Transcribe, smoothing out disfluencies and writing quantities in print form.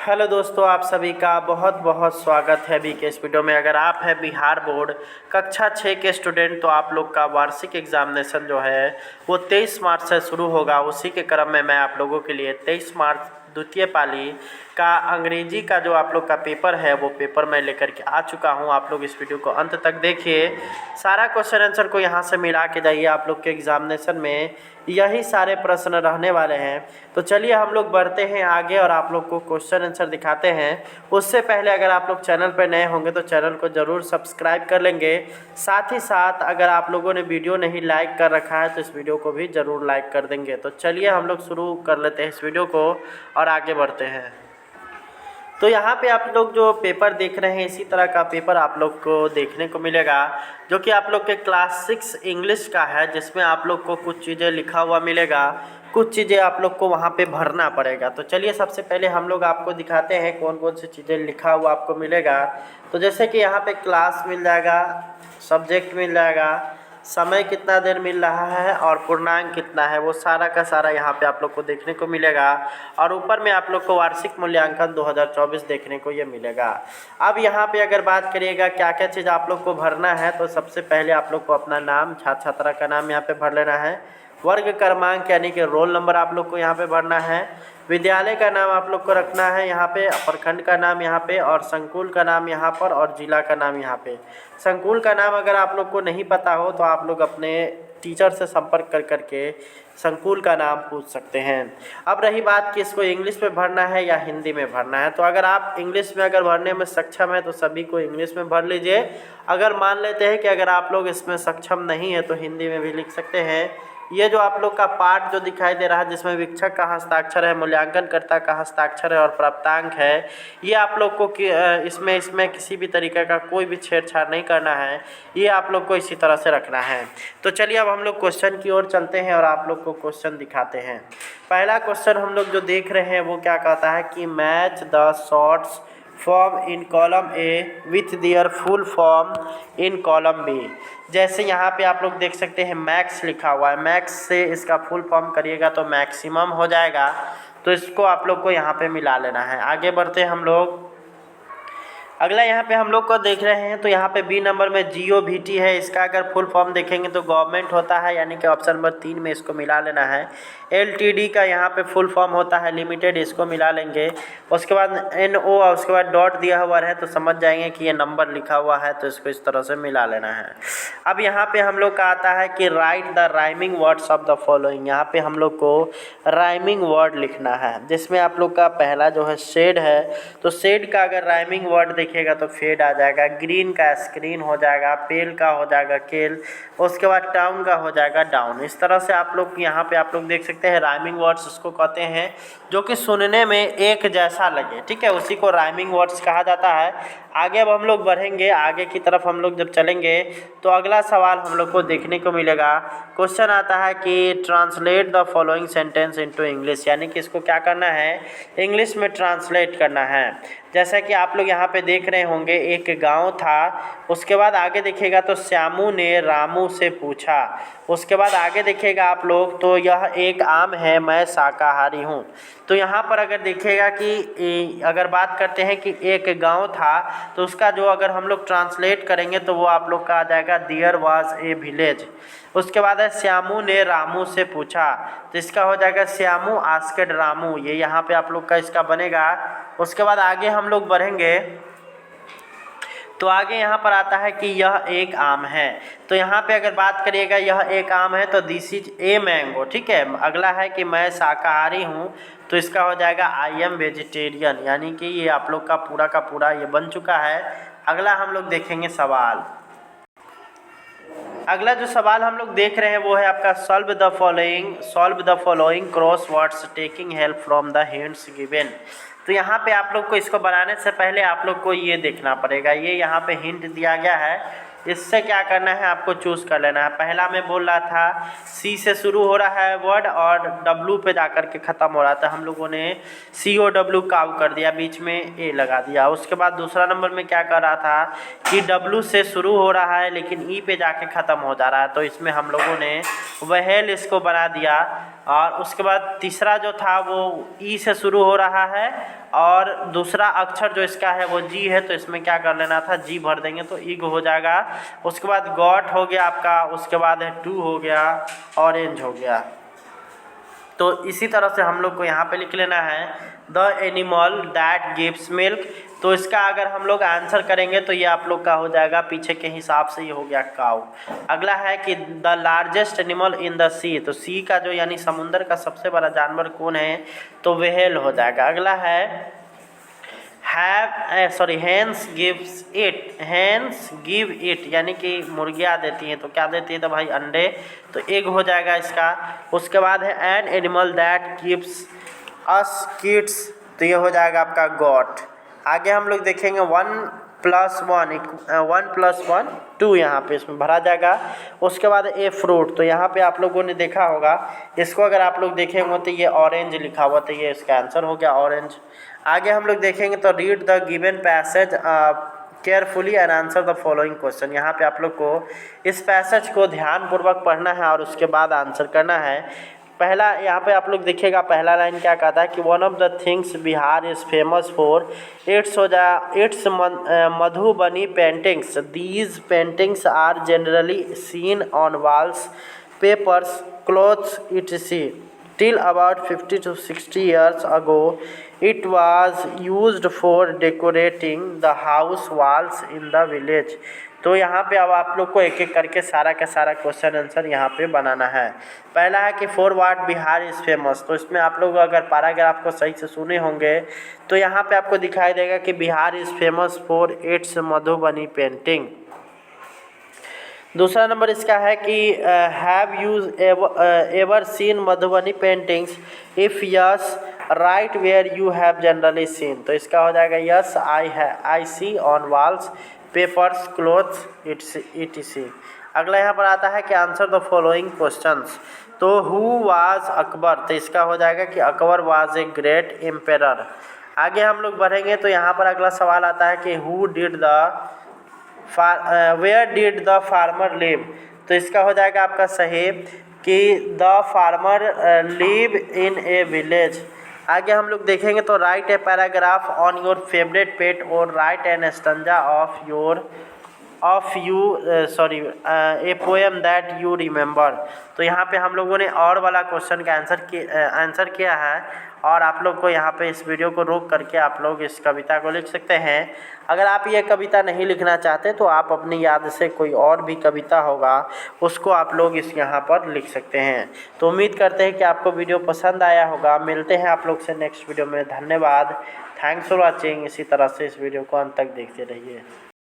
Hello दोस्तों, आप सभी का बहुत बहुत स्वागत है अभी के इस वीडियो में। अगर आप हैं बिहार बोर्ड कक्षा 6 के स्टूडेंट तो आप लोग का वार्षिक एग्जामिनेशन जो है वो 23 मार्च से शुरू होगा। उसी के क्रम में मैं आप लोगों के लिए 23 मार्च द्वितीय पाली का अंग्रेजी का जो आप लोग का पेपर है वो पेपर मैं लेकर के आ चुका हूं। आप लोग इस वीडियो को अंत तक देखिए, सारा क्वेश्चन आंसर को यहां से मिला के जाइए। आप लोग के एग्जामिनेशन में यही सारे प्रश्न रहने वाले हैं। तो चलिए हम लोग बढ़ते हैं आगे और आप लोग को क्वेश्चन आंसर दिखाते हैं। उससे पहले अगर आप लोग चैनल पर नए होंगे तो चैनल को ज़रूर सब्सक्राइब कर लेंगे। साथ ही साथ अगर आप लोगों ने वीडियो नहीं लाइक कर रखा है तो इस वीडियो को भी ज़रूर लाइक कर देंगे। तो चलिए हम लोग शुरू कर लेते हैं इस वीडियो को और आगे बढ़ते हैं। तो यहाँ पे आप लोग जो पेपर देख रहे हैं इसी तरह का पेपर आप लोग को देखने को मिलेगा, जो कि आप लोग के क्लास 6 इंग्लिश का है, जिसमें आप लोग को कुछ चीज़ें लिखा हुआ मिलेगा, कुछ चीज़ें आप लोग को वहाँ पे भरना पड़ेगा। तो चलिए सबसे पहले हम लोग आपको दिखाते हैं कौन कौन सी चीज़ें लिखा हुआ आपको मिलेगा। तो जैसे कि यहाँ पे क्लास मिल जाएगा, सब्जेक्ट मिल जाएगा, समय कितना देर मिल रहा है और पूर्णांक कितना है, वो सारा का सारा यहाँ पे आप लोग को देखने को मिलेगा। और ऊपर में आप लोग को वार्षिक मूल्यांकन 2024 देखने को ये मिलेगा। अब यहाँ पे अगर बात करिएगा क्या क्या चीज़ आप लोग को भरना है, तो सबसे पहले आप लोग को अपना नाम, छात्र छात्रा का नाम यहाँ पे भर लेना है। वर्ग क्रमांक यानी कि रोल नंबर आप लोग को यहाँ पे भरना है। विद्यालय का नाम आप लोग को रखना है यहाँ पे, प्रखंड का नाम यहाँ पे, और संकुल का नाम यहाँ पर, और जिला का नाम यहाँ पे। संकुल का नाम अगर आप लोग को नहीं पता हो तो आप लोग अपने टीचर से संपर्क कर करके संकुल का नाम पूछ सकते हैं। अब रही बात कि इसको इंग्लिश में भरना है या हिंदी में भरना है, तो अगर आप इंग्लिश में अगर भरने में सक्षम है तो सभी को इंग्लिश में भर लीजिए। अगर मान लेते हैं कि अगर आप लोग इसमें सक्षम नहीं है तो हिंदी में भी लिख सकते हैं। ये जो आप लोग का पार्ट जो दिखाई दे रहा है जिसमें वीक्षक का हस्ताक्षर है, मूल्यांकनकर्ता का हस्ताक्षर है और प्राप्तांक है, ये आप लोग को इसमें किसी भी तरीके का कोई भी छेड़छाड़ नहीं करना है। ये आप लोग को इसी तरह से रखना है। तो चलिए अब हम लोग क्वेश्चन की ओर चलते हैं और आप लोग को क्वेश्चन दिखाते हैं। पहला क्वेश्चन हम लोग जो देख रहे हैं वो क्या कहता है कि match the shorts form in column A with their full form in column B. जैसे यहाँ पे आप लोग देख सकते हैं मैक्स लिखा हुआ है, मैक्स से इसका फुल फॉर्म करिएगा तो मैक्सिमम हो जाएगा। तो इसको आप लोग को यहाँ पे मिला लेना है। आगे बढ़ते हैं हम लोग। अगला यहाँ पे हम लोग को देख रहे हैं तो यहाँ पे बी नंबर में GOVT है। इसका अगर फुल फॉर्म देखेंगे तो गवर्नमेंट होता है, यानी कि ऑप्शन नंबर 3 में इसको मिला लेना है। LTD का यहाँ पे फुल फॉर्म होता है लिमिटेड, इसको मिला लेंगे। उसके बाद NO और उसके बाद डॉट दिया हुआ है तो समझ जाएंगे कि ये नंबर लिखा हुआ है, तो इसको इस तरह से मिला लेना है। अब यहाँ पे हम लोग का आता है कि right the rhyming words of the following. यहाँ पे हम लोग को राइमिंग वर्ड लिखना है, जिसमें आप लोग का पहला जो है शेड है, तो शेड का अगर राइमिंग वर्ड देखिएगा तो फेड आ जाएगा। ग्रीन का स्क्रीन हो जाएगा, पेल का हो जाएगा केल, उसके बाद टाउन का हो जाएगा डाउन। इस तरह से आप लोग यहाँ पे आप लोग देख सकते हैं राइमिंग वर्ड्स उसको कहते हैं जो कि सुनने में एक जैसा लगे, ठीक है, उसी को राइमिंग वर्ड्स कहा जाता है। आगे अब हम लोग बढ़ेंगे, आगे की तरफ हम लोग जब चलेंगे तो अगला सवाल हम लोग को देखने को मिलेगा। क्वेश्चन आता है कि translate the following sentence into English, यानी कि इसको क्या करना है, इंग्लिश में ट्रांसलेट करना है। जैसा कि आप लोग यहाँ पे देख रहे होंगे एक गांव था, उसके बाद आगे देखिएगा तो श्यामू ने रामू से पूछा, उसके बाद आगे देखिएगा आप लोग तो यह एक आम है, मैं शाकाहारी हूँ। तो यहाँ पर अगर देखिएगा कि अगर बात करते हैं कि एक गांव था तो उसका जो अगर हम लोग ट्रांसलेट करेंगे तो वो आप लोग का आ जाएगा देयर वाज ए विलेज। उसके बाद है श्यामू ने रामू से पूछा, तो इसका हो जाएगा श्यामू आस्क्ड रामू, ये यहाँ पे आप लोग का इसका बनेगा। उसके बाद आगे हम लोग बढ़ेंगे तो आगे यहाँ पर आता है कि यह एक आम है। तो यहाँ पे अगर बात करिएगा यह एक आम है तो दिस इज ए मैंगो, ठीक है। अगला है कि मैं शाकाहारी हूँ, तो इसका हो जाएगा आई एम वेजिटेरियन, यानी कि ये आप लोग का पूरा ये बन चुका है। अगला हम लोग देखेंगे सवाल। अगला जो सवाल हम लोग देख रहे हैं वो है आपका solve the following cross words taking help from the hints given. तो यहाँ पे आप लोग को इसको बनाने से पहले आप लोग को ये देखना पड़ेगा, ये यहाँ पे हिंट दिया गया है, इससे क्या करना है आपको चूज़ कर लेना है। पहला मैं बोल रहा था C से शुरू हो रहा है वर्ड और W पे जाकर के ख़त्म हो रहा था, हम लोगों ने COW काव कर दिया, बीच में A लगा दिया। उसके बाद दूसरा नंबर में क्या कर रहा था कि W से शुरू हो रहा है लेकिन E पे जाके ख़त्म हो जा रहा है, तो इसमें हम लोगों ने वहेल इसको बना दिया। और उसके बाद तीसरा जो था वो ई से शुरू हो रहा है और दूसरा अक्षर जो इसका है वो जी है, तो इसमें क्या कर लेना था, जी भर देंगे तो ईग हो जाएगा। उसके बाद गॉट हो गया आपका, उसके बाद है टू हो गया, ऑरेंज हो गया। तो इसी तरह से हम लोग को यहाँ पे लिख लेना है the animal that gives milk. तो इसका अगर हम लोग आंसर करेंगे तो ये आप लोग का हो जाएगा पीछे के हिसाब से, ये हो गया काऊ। अगला है कि the largest animal in the sea, तो सी का जो यानी समुंदर का सबसे बड़ा जानवर कौन है, तो व्हेल हो जाएगा। अगला है hens gives it, hens give it यानी कि मुर्गियाँ देती हैं, तो क्या देती है, तो भाई अंडे, तो एग हो जाएगा इसका। उसके बाद है an animal that gives us kids, तो ये हो जाएगा आपका गॉट। आगे हम लोग देखेंगे 1 + 1 2 यहाँ पे इसमें भरा जाएगा। उसके बाद ए फ्रूट, तो यहाँ पे आप लोगों ने देखा होगा, इसको अगर आप लोग देखेंगे तो ये ऑरेंज लिखा हुआ, तो ये इसका आंसर हो गया ऑरेंज। आगे हम लोग देखेंगे तो read the given passage carefully and answer the following question. यहाँ पे आप लोग को इस पैसेज को ध्यानपूर्वक पढ़ना है और उसके बाद आंसर करना है। पहला यहाँ पे आप लोग देखिएगा, पहला लाइन क्या कहता है कि one of the things Bihar is famous for its Madhubani paintings. These paintings are generally seen on walls, papers, clothes etc. Till about 50 to 60 years ago, it was used for decorating the house walls in the village. तो यहाँ पे अब आप लोग को एक एक करके सारा का सारा क्वेश्चन आंसर यहाँ पे बनाना है। पहला है कि for what Bihar is famous, तो इसमें आप लोग अगर पैराग्राफ को सही से सुने होंगे तो यहाँ पे आपको दिखाई देगा कि Bihar is famous for its Madhubani painting. दूसरा नंबर इसका है कि have you ever seen Madhubani paintings, if yes right where you have generally seen, तो इसका हो जाएगा yes I see on walls, papers, clothes etc. अगला यहाँ पर आता है कि आंसर द फॉलोइंग क्वेश्चंस। तो हु वाज अकबर, तो इसका हो जाएगा कि Akbar was a great emperor. आगे हम लोग बढ़ेंगे तो यहाँ पर अगला सवाल आता है कि who did the where did the farmer live, तो इसका हो जाएगा आपका सही कि the farmer live in a village. आगे हम लोग देखेंगे तो write a paragraph on your favourite pet और write an stanza a poem that you remember. तो यहाँ पे हम लोगों ने और वाला क्वेश्चन का आंसर किया है और आप लोग को यहाँ पे इस वीडियो को रोक करके आप लोग इस कविता को लिख सकते हैं। अगर आप ये कविता नहीं लिखना चाहते तो आप अपनी याद से कोई और भी कविता होगा उसको आप लोग इस यहाँ पर लिख सकते हैं। तो उम्मीद करते हैं कि आपको वीडियो पसंद आया होगा। मिलते हैं आप लोग से नेक्स्ट वीडियो में। धन्यवाद, थैंक्स फॉर वॉचिंग। इसी तरह से इस वीडियो को अंत तक देखते रहिए।